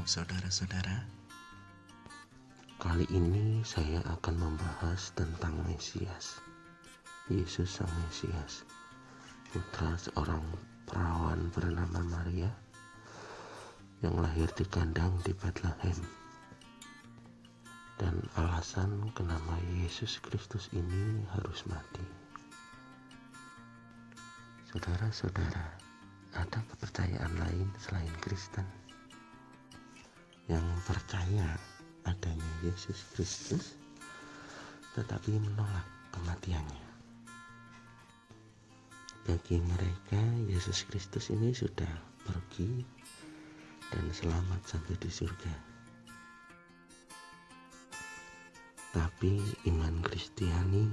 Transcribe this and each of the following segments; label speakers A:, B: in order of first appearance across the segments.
A: saudara-saudara. Kali ini saya akan membahas tentang Mesias, Yesus sang Mesias, putra seorang perawan bernama Maria yang lahir di kandang di Bethlehem. Dan alasan kenapa Yesus Kristus ini harus mati. Saudara-saudara, ada kepercayaan lain selain Kristen yang percaya adanya Yesus Kristus tetapi menolak kematiannya. Bagi mereka, Yesus Kristus ini sudah pergi dan selamat sampai di surga. Tapi iman Kristiani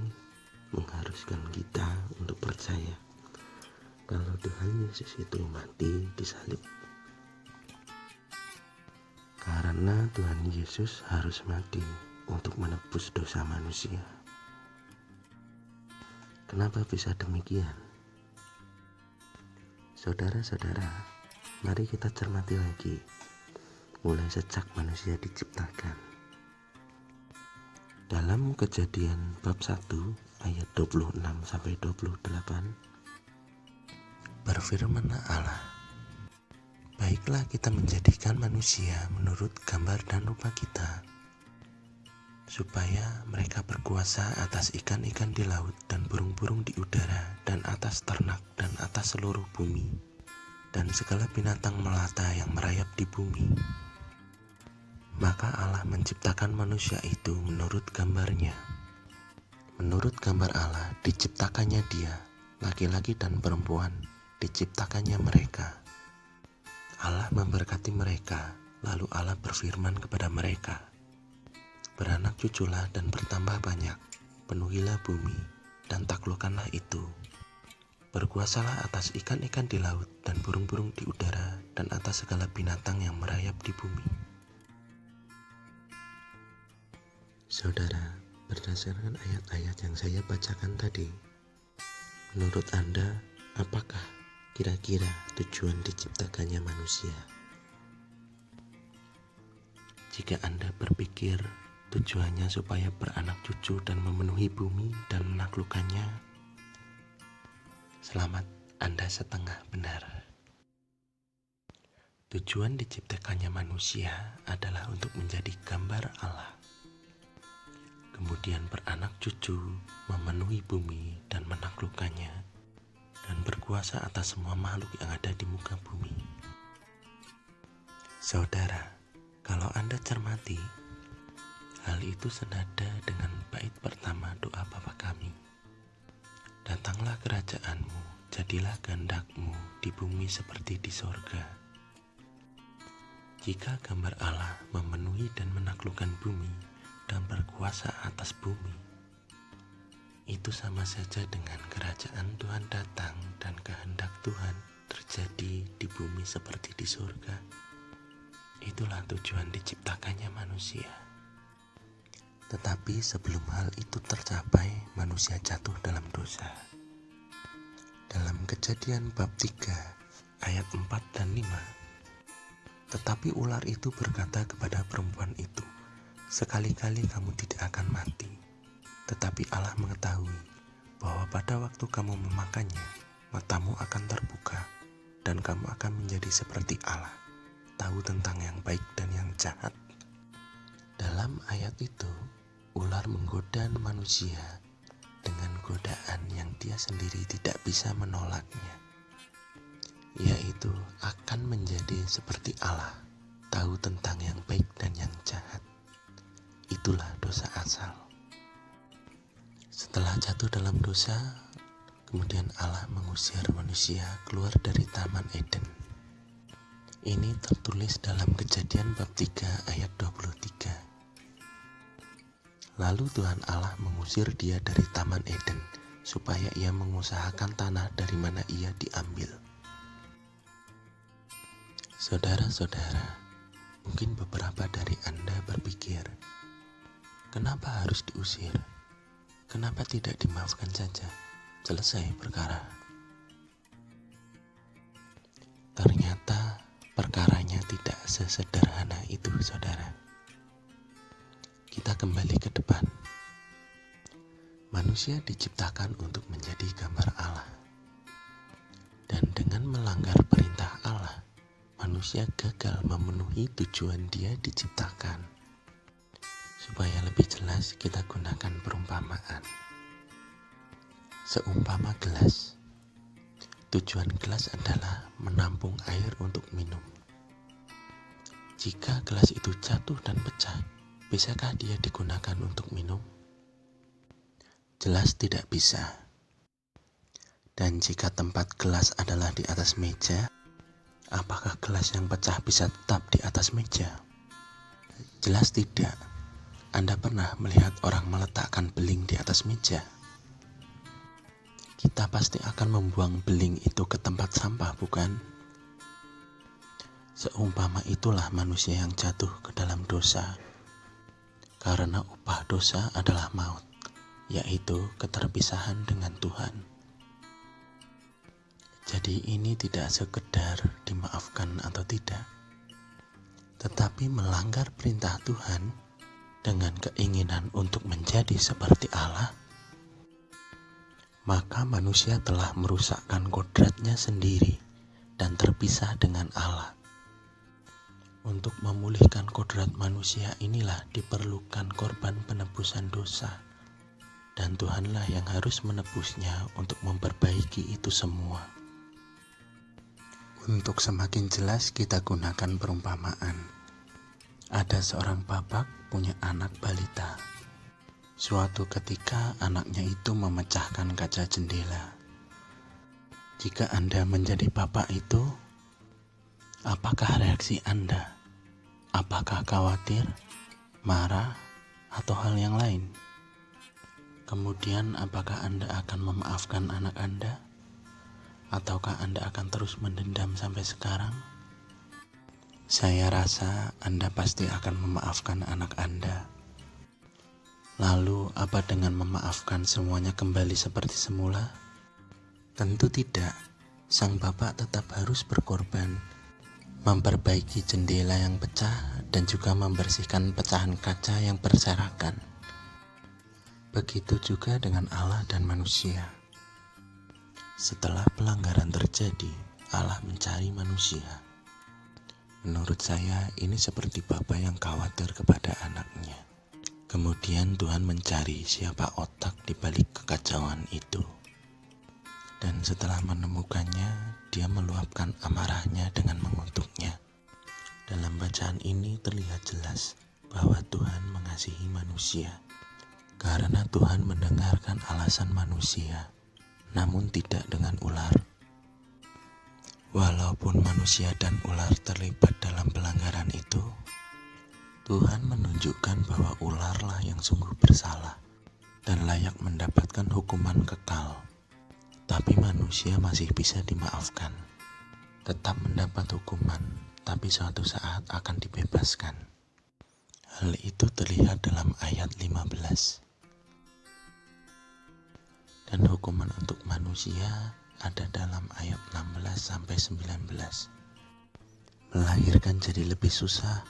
A: mengharuskan kita untuk percaya kalau Tuhan Yesus itu mati disalib. Karena Tuhan Yesus harus mati untuk menebus dosa manusia. Kenapa bisa demikian? Saudara-saudara, mari kita cermati lagi mulai sejak manusia diciptakan. Dalam Kejadian bab 1 ayat 26-28 berfirmanlah Allah, "Baiklah kita menjadikan manusia menurut gambar dan rupa kita, supaya mereka berkuasa atas ikan-ikan di laut dan burung-burung di udara dan atas ternak dan atas seluruh bumi dan segala binatang melata yang merayap di bumi." Maka Allah menciptakan manusia itu menurut gambarnya. Menurut gambar Allah diciptakannya dia, laki-laki dan perempuan diciptakannya mereka. Allah memberkati mereka, lalu Allah berfirman kepada mereka, "Beranak cuculah dan bertambah banyak, penuhilah bumi dan taklukkanlah itu. Berkuasalah atas ikan-ikan di laut dan burung-burung di udara dan atas segala binatang yang merayap di bumi." Saudara, berdasarkan ayat-ayat yang saya bacakan tadi, menurut Anda, apakah kira-kira tujuan diciptakannya manusia? Jika Anda berpikir tujuannya supaya beranak cucu dan memenuhi bumi dan menaklukkannya, selamat, Anda setengah benar. Tujuan diciptakannya manusia adalah untuk menjadi gambar Allah, kemudian beranak cucu, memenuhi bumi dan menaklukkannya, dan berkuasa atas semua makhluk yang ada di muka bumi. Saudara, kalau Anda cermati, hal itu senada dengan bait pertama doa Bapa kami. "Datanglah kerajaanmu, jadilah kehendak-Mu di bumi seperti di sorga." Jika gambar Allah memenuhi dan menaklukkan bumi dan berkuasa atas bumi, itu sama saja dengan kerajaan Tuhan datang dan kehendak Tuhan terjadi di bumi seperti di surga. Itulah tujuan diciptakannya manusia. Tetapi sebelum hal itu tercapai, manusia jatuh dalam dosa. Dalam Kejadian bab 3 ayat 4 dan 5, "Tetapi ular itu berkata kepada perempuan itu, 'Sekali-kali kamu tidak akan mati.' Tetapi Allah mengetahui bahwa pada waktu kamu memakannya, matamu akan terbuka, dan kamu akan menjadi seperti Allah, tahu tentang yang baik dan yang jahat." Dalam ayat itu, ular menggoda manusia dengan godaan yang dia sendiri tidak bisa menolaknya, yaitu akan menjadi seperti Allah, tahu tentang yang baik dan yang jahat. Itulah dosa asal. Setelah jatuh dalam dosa, kemudian Allah mengusir manusia keluar dari Taman Eden. Ini tertulis dalam Kejadian bab 3 ayat 23. "Lalu Tuhan Allah mengusir dia dari Taman Eden, supaya ia mengusahakan tanah dari mana ia diambil." Saudara-saudara, mungkin beberapa dari Anda berpikir, kenapa harus diusir? Kenapa tidak dimaafkan saja? Selesai perkara. Ternyata perkaranya tidak sesederhana itu, saudara. Kita kembali ke depan. Manusia diciptakan untuk menjadi gambar Allah. Dan dengan melanggar perintah Allah, manusia gagal memenuhi tujuan dia diciptakan. Supaya lebih jelas, kita gunakan perumpamaan. Seumpama gelas. Tujuan gelas adalah menampung air untuk minum. Jika gelas itu jatuh dan pecah, bisakah dia digunakan untuk minum? Jelas tidak bisa. Dan jika tempat gelas adalah di atas meja, apakah gelas yang pecah bisa tetap di atas meja? Jelas tidak. Anda pernah melihat orang meletakkan beling di atas meja? Kita pasti akan membuang beling itu ke tempat sampah, bukan? Seumpama itulah manusia yang jatuh ke dalam dosa. Karena upah dosa adalah maut, yaitu keterpisahan dengan Tuhan. Jadi ini tidak sekedar dimaafkan atau tidak, tetapi melanggar perintah Tuhan dengan keinginan untuk menjadi seperti Allah, maka manusia telah merusakkan kodratnya sendiri dan terpisah dengan Allah. Untuk memulihkan kodrat manusia inilah diperlukan korban penebusan dosa, dan Tuhanlah yang harus menebusnya untuk memperbaiki itu semua. Untuk semakin jelas kita gunakan perumpamaan. Ada seorang bapak punya anak balita. Suatu ketika anaknya itu memecahkan kaca jendela. Jika Anda menjadi bapak itu, apakah reaksi Anda? Apakah khawatir, marah, atau hal yang lain? Kemudian apakah Anda akan memaafkan anak Anda? Ataukah Anda akan terus mendendam sampai sekarang? Saya rasa Anda pasti akan memaafkan anak Anda. Lalu, apa dengan memaafkan semuanya kembali seperti semula? Tentu tidak. Sang bapak tetap harus berkorban, memperbaiki jendela yang pecah dan juga membersihkan pecahan kaca yang berserakan. Begitu juga dengan Allah dan manusia. Setelah pelanggaran terjadi, Allah mencari manusia. Menurut saya, ini seperti bapak yang khawatir kepada anaknya. Kemudian Tuhan mencari siapa otak di balik kekacauan itu. Dan setelah menemukannya, dia meluapkan amarahnya dengan mengutuknya. Dalam bacaan ini terlihat jelas bahwa Tuhan mengasihi manusia. Karena Tuhan mendengarkan alasan manusia, namun tidak dengan ular. Walaupun manusia dan ular terlibat dalam pelanggaran itu, Tuhan menunjukkan bahwa ularlah yang sungguh bersalah dan layak mendapatkan hukuman kekal. Tapi manusia masih bisa dimaafkan. Tetap mendapat hukuman, tapi suatu saat akan dibebaskan. Hal itu terlihat dalam ayat 15. Dan hukuman untuk manusia ada dalam ayat 16-19. Melahirkan jadi lebih susah,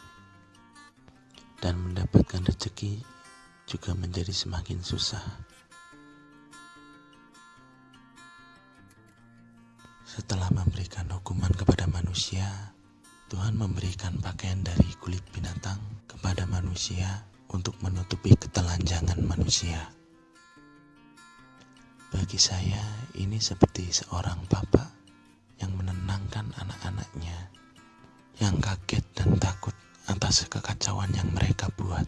A: dan mendapatkan rezeki juga menjadi semakin susah. Setelah memberikan hukuman kepada manusia, Tuhan memberikan pakaian dari kulit binatang kepada manusia untuk menutupi ketelanjangan manusia. Bagi saya, ini seperti seorang bapak yang menenangkan anak-anaknya yang kaget dan takut atas kekacauan yang mereka buat.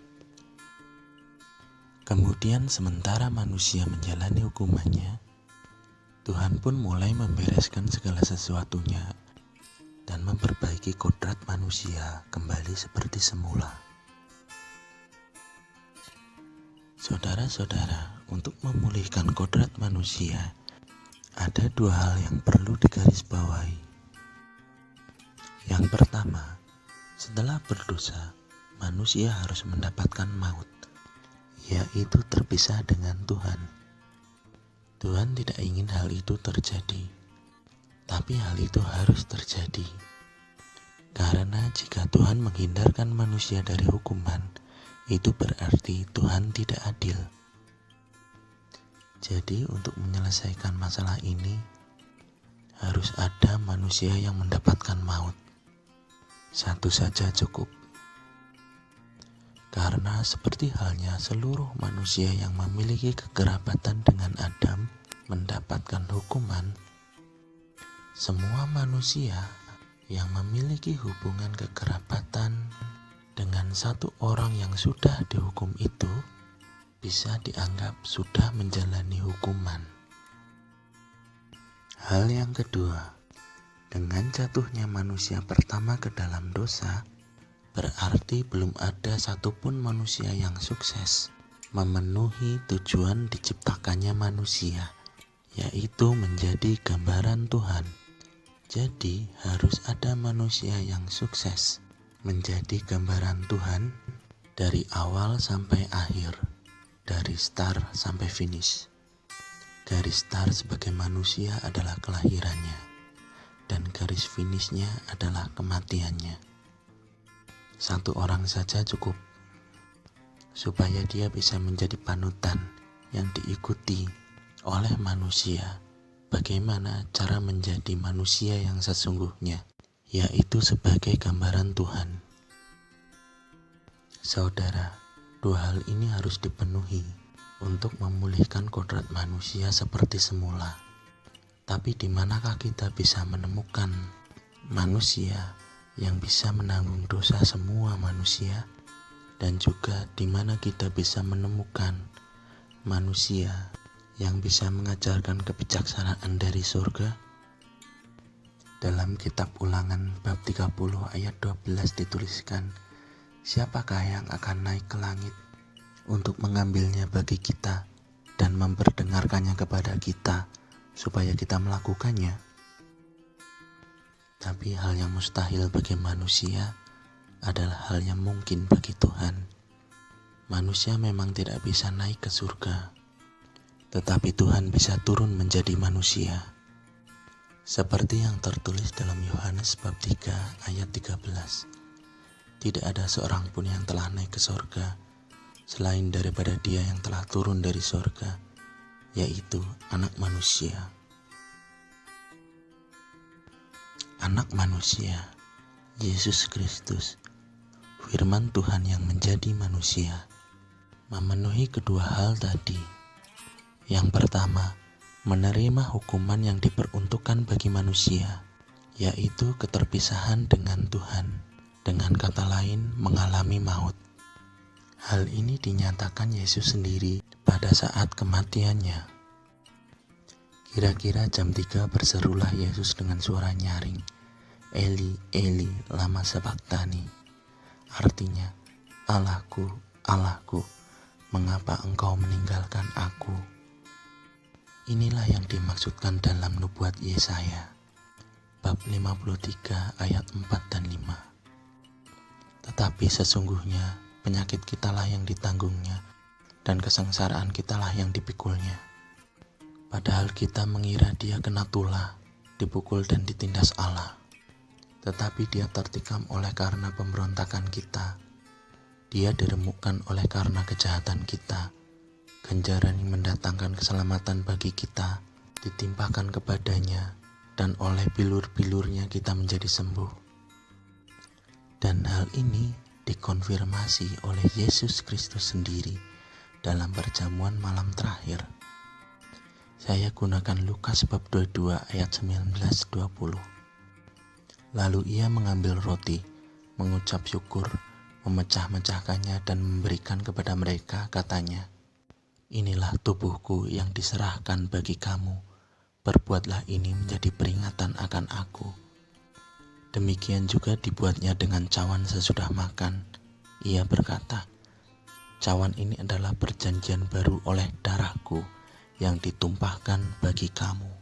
A: Kemudian sementara manusia menjalani hukumannya, Tuhan pun mulai membereskan segala sesuatunya dan memperbaiki kodrat manusia kembali seperti semula. Saudara-saudara, untuk memulihkan kodrat manusia, ada dua hal yang perlu digarisbawahi. Yang pertama, setelah berdosa, manusia harus mendapatkan maut, yaitu terpisah dengan Tuhan. Tuhan tidak ingin hal itu terjadi, tapi hal itu harus terjadi. Karena jika Tuhan menghindarkan manusia dari hukuman, itu berarti Tuhan tidak adil. Jadi untuk menyelesaikan masalah ini, harus ada manusia yang mendapatkan maut. Satu saja cukup. Karena seperti halnya seluruh manusia yang memiliki kekerabatan dengan Adam mendapatkan hukuman, semua manusia yang memiliki hubungan kekerabatan dengan satu orang yang sudah dihukum itu bisa dianggap sudah menjalani hukuman. Hal yang kedua, dengan jatuhnya manusia pertama ke dalam dosa, berarti belum ada satupun manusia yang sukses memenuhi tujuan diciptakannya manusia, yaitu menjadi gambaran Tuhan. Jadi harus ada manusia yang sukses menjadi gambaran Tuhan dari awal sampai akhir, dari start sampai finish. Garis start sebagai manusia adalah kelahirannya, dan garis finishnya adalah kematiannya. Satu orang saja cukup, supaya dia bisa menjadi panutan yang diikuti oleh manusia. Bagaimana cara menjadi manusia yang sesungguhnya, yaitu sebagai gambaran Tuhan. Saudara, dua hal ini harus dipenuhi untuk memulihkan kodrat manusia seperti semula. Tapi di manakah kita bisa menemukan manusia yang bisa menanggung dosa semua manusia, dan juga di mana kita bisa menemukan manusia yang bisa mengajarkan kebijaksanaan dari surga? Dalam kitab Ulangan bab 30 ayat 12 dituliskan, siapakah yang akan naik ke langit untuk mengambilnya bagi kita dan memperdengarkannya kepada kita supaya kita melakukannya? Tapi hal yang mustahil bagi manusia adalah hal yang mungkin bagi Tuhan. Manusia memang tidak bisa naik ke surga, tetapi Tuhan bisa turun menjadi manusia. Seperti yang tertulis dalam Yohanes bab 3 ayat 13. Tidak ada seorang pun yang telah naik ke surga selain daripada Dia yang telah turun dari surga, yaitu Anak Manusia. Anak manusia, Yesus Kristus, firman Tuhan yang menjadi manusia, memenuhi kedua hal tadi. Yang pertama, menerima hukuman yang diperuntukkan bagi manusia, yaitu keterpisahan dengan Tuhan, dengan kata lain mengalami maut. Hal ini dinyatakan Yesus sendiri pada saat kematiannya. Kira-kira jam 3 berserulah Yesus dengan suara nyaring, Eli, Eli, lama sabachthani. Artinya, Allahku, Allahku, mengapa engkau meninggalkan aku? Inilah yang dimaksudkan dalam nubuat Yesaya, bab 53 ayat 4 dan 5. Tetapi sesungguhnya penyakit kitalah yang ditanggungnya, dan kesengsaraan kitalah yang dipikulnya. Padahal kita mengira Dia kena tulah, dipukul dan ditindas Allah. Tetapi Dia tertikam oleh karena pemberontakan kita. Dia diremukkan oleh karena kejahatan kita. Ganjaran yang mendatangkan keselamatan bagi kita ditimpakan kepadanya, dan oleh bilur-bilurnya kita menjadi sembuh. Dan hal ini dikonfirmasi oleh Yesus Kristus sendiri dalam perjamuan malam terakhir. Saya gunakan Lukas bab 22 ayat 19-20. Lalu Ia mengambil roti, mengucap syukur, memecah-mecahkannya dan memberikan kepada mereka, katanya, "Inilah tubuhku yang diserahkan bagi kamu. Perbuatlah ini menjadi peringatan akan aku." Demikian juga dibuatnya dengan cawan sesudah makan. Ia berkata, "Cawan ini adalah perjanjian baru oleh darahku yang ditumpahkan bagi kamu."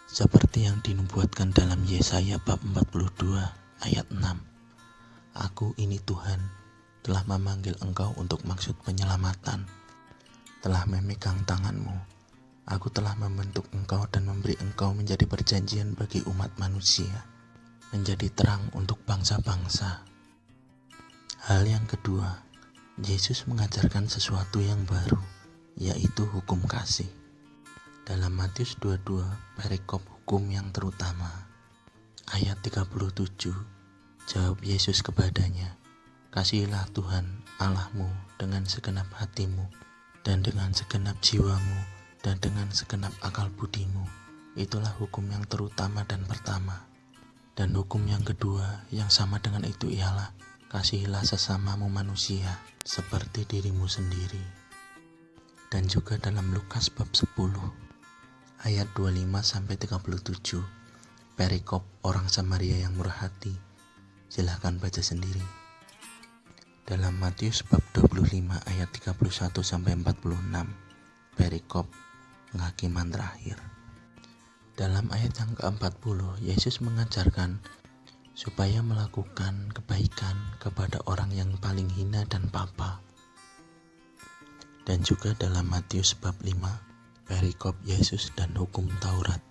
A: Seperti yang dinubuatkan dalam Yesaya bab 42 ayat 6. "Aku ini Tuhan, telah memanggil engkau untuk maksud penyelamatan, telah memegang tanganmu. Aku telah membentuk engkau dan memberi engkau menjadi perjanjian bagi umat manusia. menjadi terang untuk bangsa-bangsa. Hal yang kedua, Yesus mengajarkan sesuatu yang baru, yaitu hukum kasih. Dalam Matius 22, perikop hukum yang terutama, ayat 37, jawab Yesus kepadanya, "Kasihilah Tuhan Allahmu dengan segenap hatimu, dan dengan segenap jiwamu, dan dengan segenap akal budimu." Itulah hukum yang terutama dan pertama. Dan hukum yang kedua yang sama dengan itu ialah, kasihilah sesamamu manusia seperti dirimu sendiri. Dan juga dalam Lukas bab 10 ayat 25-37, perikop orang Samaria yang murah hati. Silahkan baca sendiri. Dalam Matius bab 25 ayat 31-46, perikop penghakiman terakhir. Dalam ayat yang ke-40, Yesus mengajarkan supaya melakukan kebaikan kepada orang yang paling hina dan papa. Dan juga dalam Matius bab 5, perikop Yesus dan hukum Taurat.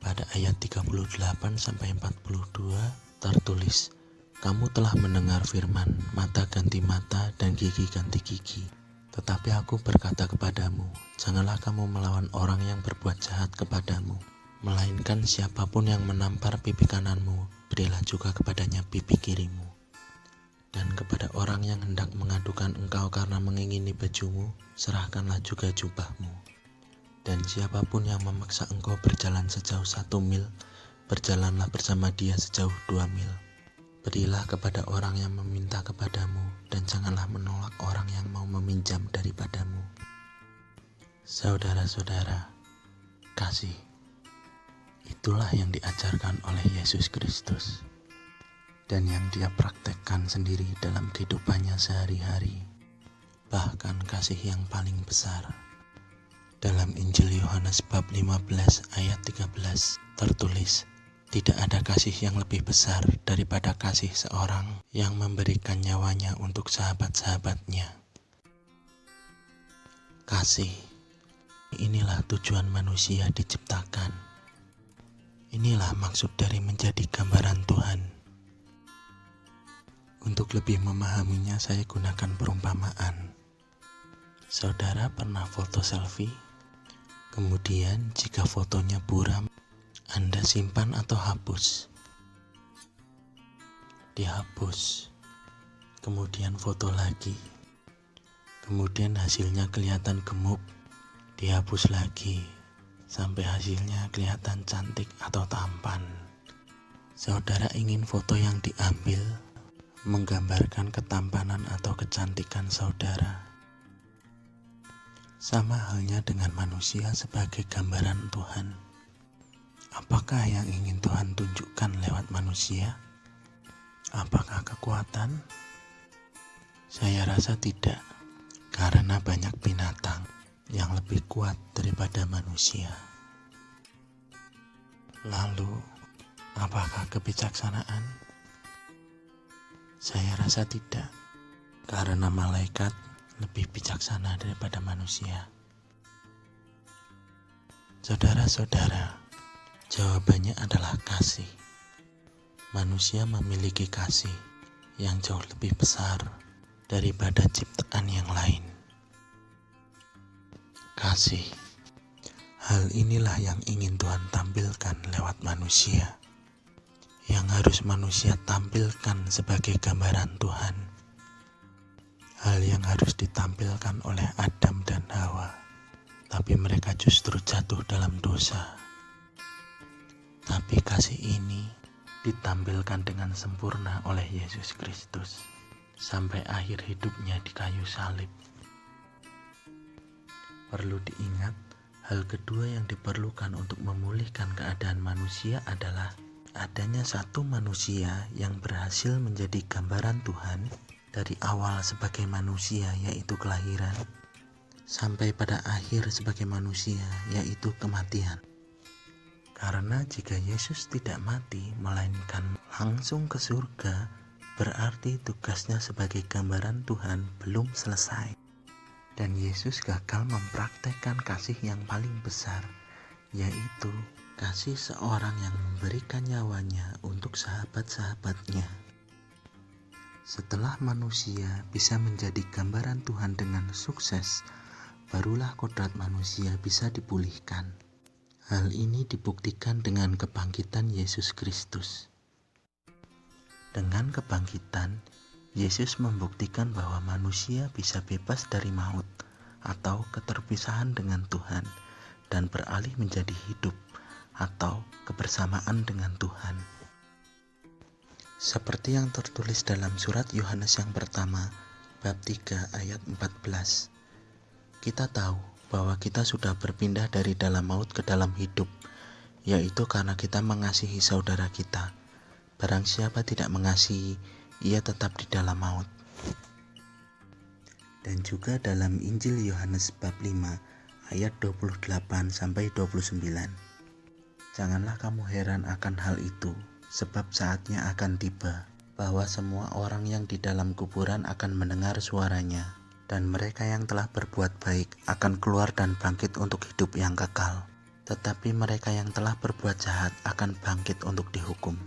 A: Pada ayat 38-42 tertulis, "Kamu telah mendengar firman, mata ganti mata dan gigi ganti gigi. Tetapi aku berkata kepadamu, janganlah kamu melawan orang yang berbuat jahat kepadamu. Melainkan siapapun yang menampar pipi kananmu, berilah juga kepadanya pipi kirimu. Dan kepada orang yang hendak mengadukan engkau karena mengingini bajumu, serahkanlah juga jubahmu. Dan siapapun yang memaksa engkau berjalan sejauh 1 mil, berjalanlah bersama dia sejauh 2 mil. Berilah kepada orang yang meminta kepadamu, dan janganlah menolak orang yang mau meminjam daripadamu." Saudara-saudara, kasih, itulah yang diajarkan oleh Yesus Kristus, dan yang dia praktekkan sendiri dalam kehidupannya sehari-hari. Bahkan kasih yang paling besar. Dalam Injil Yohanes bab 15 ayat 13 tertulis, "Tidak ada kasih yang lebih besar daripada kasih seorang yang memberikan nyawanya untuk sahabat-sahabatnya." Kasih, inilah tujuan manusia diciptakan. Inilah maksud dari menjadi gambaran Tuhan. Untuk lebih memahaminya, saya gunakan perumpamaan. Saudara pernah foto selfie? Kemudian jika fotonya buram, Anda simpan atau hapus? Dihapus. Kemudian foto lagi. Kemudian hasilnya kelihatan gemuk. Dihapus lagi sampai hasilnya kelihatan cantik atau tampan. Saudara ingin foto yang diambil menggambarkan ketampanan atau kecantikan saudara. Sama halnya dengan manusia sebagai gambaran Tuhan. Apakah yang ingin Tuhan tunjukkan lewat manusia? Apakah kekuatan? Saya rasa tidak, karena banyak binatang yang lebih kuat daripada manusia. Lalu, apakah kebijaksanaan? Saya rasa tidak, karena malaikat lebih bijaksana daripada manusia. Saudara-saudara, jawabannya adalah kasih. Manusia memiliki kasih yang jauh lebih besar daripada ciptaan yang lain. Kasih, hal inilah yang ingin Tuhan tampilkan lewat manusia, yang harus manusia tampilkan sebagai gambaran Tuhan. Hal yang harus ditampilkan oleh Adam dan Hawa, tapi mereka justru jatuh dalam dosa. Tapi kasih ini ditampilkan dengan sempurna oleh Yesus Kristus sampai akhir hidupnya di kayu salib. Perlu diingat, hal kedua yang diperlukan untuk memulihkan keadaan manusia adalah adanya satu manusia yang berhasil menjadi gambaran Tuhan dari awal sebagai manusia, yaitu kelahiran, sampai pada akhir sebagai manusia, yaitu kematian. Karena jika Yesus tidak mati melainkan langsung ke surga, berarti tugasnya sebagai gambaran Tuhan belum selesai. Dan Yesus gagal mempraktekkan kasih yang paling besar, yaitu kasih seorang yang memberikan nyawanya untuk sahabat-sahabatnya. Setelah manusia bisa menjadi gambaran Tuhan dengan sukses, barulah kodrat manusia bisa dipulihkan. Hal ini dibuktikan dengan kebangkitan Yesus Kristus. Dengan kebangkitan, Yesus membuktikan bahwa manusia bisa bebas dari maut atau keterpisahan dengan Tuhan dan beralih menjadi hidup atau kebersamaan dengan Tuhan. Seperti yang tertulis dalam surat Yohanes yang pertama, bab 3 ayat 14. Kita tahu bahwa kita sudah berpindah dari dalam maut ke dalam hidup, yaitu karena kita mengasihi saudara kita. Barang siapa tidak mengasihi, ia tetap di dalam maut. Dan juga dalam Injil Yohanes bab 5 ayat 28 sampai 29. Janganlah kamu heran akan hal itu, sebab saatnya akan tiba bahwa semua orang yang di dalam kuburan akan mendengar suaranya, dan mereka yang telah berbuat baik akan keluar dan bangkit untuk hidup yang kekal, tetapi mereka yang telah berbuat jahat akan bangkit untuk dihukum.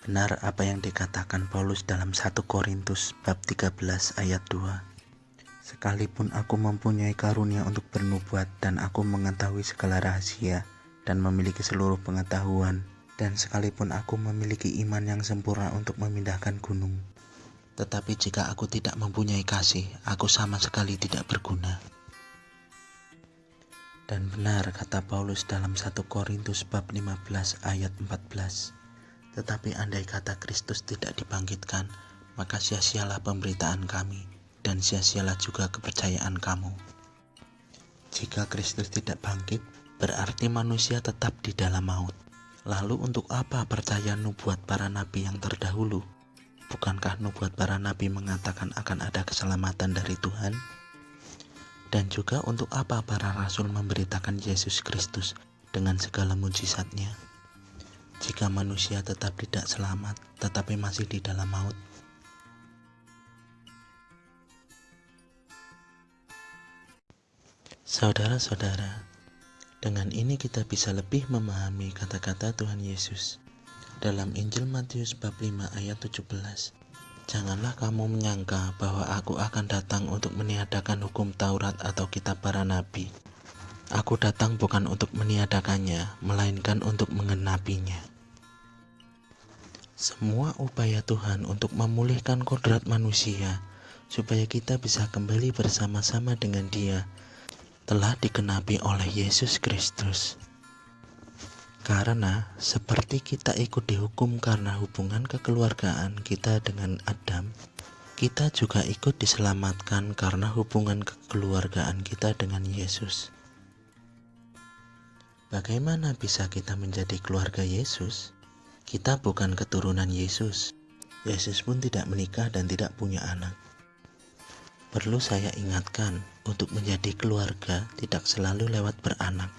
A: Benar apa yang dikatakan Paulus dalam 1 Korintus bab 13 ayat 2. Sekalipun aku mempunyai karunia untuk bernubuat dan aku mengetahui segala rahasia dan memiliki seluruh pengetahuan, dan sekalipun aku memiliki iman yang sempurna untuk memindahkan gunung, tetapi jika aku tidak mempunyai kasih, aku sama sekali tidak berguna. Dan benar kata Paulus dalam 1 Korintus bab 15 ayat 14. Tetapi andai kata Kristus tidak dibangkitkan, maka sia-sialah pemberitaan kami, dan sia-sialah juga kepercayaan kamu. Jika Kristus tidak bangkit, berarti manusia tetap di dalam maut. Lalu untuk apa percaya nubuat para nabi yang terdahulu? Bukankah nubuat para nabi mengatakan akan ada keselamatan dari Tuhan? Dan juga untuk apa para rasul memberitakan Yesus Kristus dengan segala mujizatnya? Jika manusia tetap tidak selamat, tetapi masih di dalam maut. Saudara-saudara, dengan ini kita bisa lebih memahami kata-kata Tuhan Yesus dalam Injil Matius bab 5 ayat 17. Janganlah kamu menyangka bahwa aku akan datang untuk meniadakan hukum Taurat atau kitab para nabi. Aku datang bukan untuk meniadakannya, melainkan untuk menggenapinya. Semua upaya Tuhan untuk memulihkan kodrat manusia supaya kita bisa kembali bersama-sama dengan Dia telah digenapi oleh Yesus Kristus. Karena seperti kita ikut dihukum karena hubungan kekeluargaan kita dengan Adam, kita juga ikut diselamatkan karena hubungan kekeluargaan kita dengan Yesus. Bagaimana bisa kita menjadi keluarga Yesus? Kita bukan keturunan Yesus. Yesus pun tidak menikah dan tidak punya anak. Perlu saya ingatkan, untuk menjadi keluarga tidak selalu lewat beranak.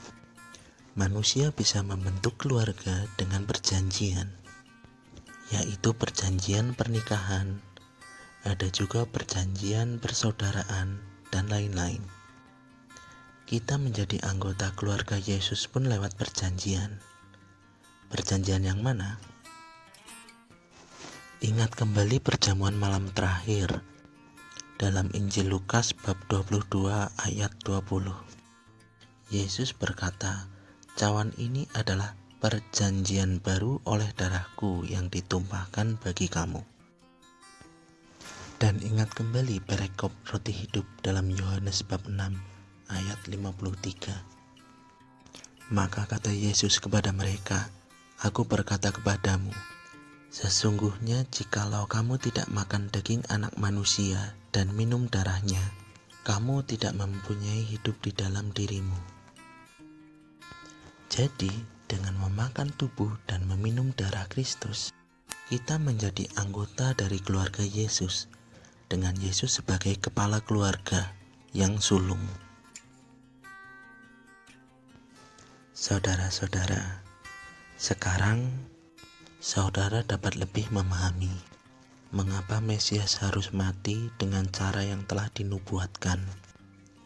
A: Manusia bisa membentuk keluarga dengan perjanjian, yaitu perjanjian pernikahan, ada juga perjanjian persaudaraan, dan lain-lain. Kita menjadi anggota keluarga Yesus pun lewat perjanjian. Perjanjian yang mana? Ingat kembali perjamuan malam terakhir dalam Injil Lukas bab 22 ayat 20. Yesus berkata, "Cawan ini adalah perjanjian baru oleh darahku yang ditumpahkan bagi kamu." Dan ingat kembali perikop roti hidup dalam Yohanes bab 6 ayat 53. Maka kata Yesus kepada mereka, "Aku berkata kepadamu, sesungguhnya jikalau kamu tidak makan daging anak manusia dan minum darahnya, kamu tidak mempunyai hidup di dalam dirimu." Jadi, dengan memakan tubuh dan meminum darah Kristus, kita menjadi anggota dari keluarga Yesus, dengan Yesus sebagai kepala keluarga yang sulung. Saudara-saudara, sekarang saudara dapat lebih memahami mengapa Mesias harus mati dengan cara yang telah dinubuatkan,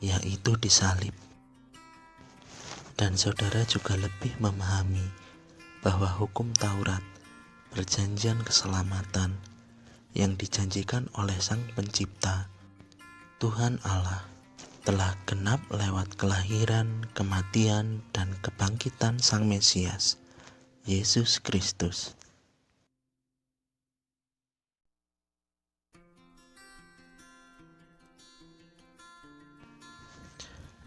A: yaitu disalib. dan saudara juga lebih memahami bahwa hukum Taurat, perjanjian keselamatan yang dijanjikan oleh Sang Pencipta, Tuhan Allah, telah genap lewat kelahiran, kematian, dan kebangkitan Sang Mesias, Yesus Kristus.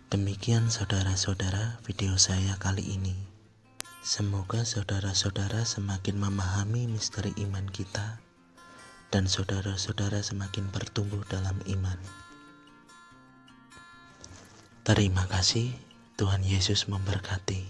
A: Demikian saudara-saudara video saya kali ini. Semoga saudara-saudara semakin memahami misteri iman kita dan saudara-saudara semakin bertumbuh dalam iman. Terima kasih, Tuhan Yesus memberkati.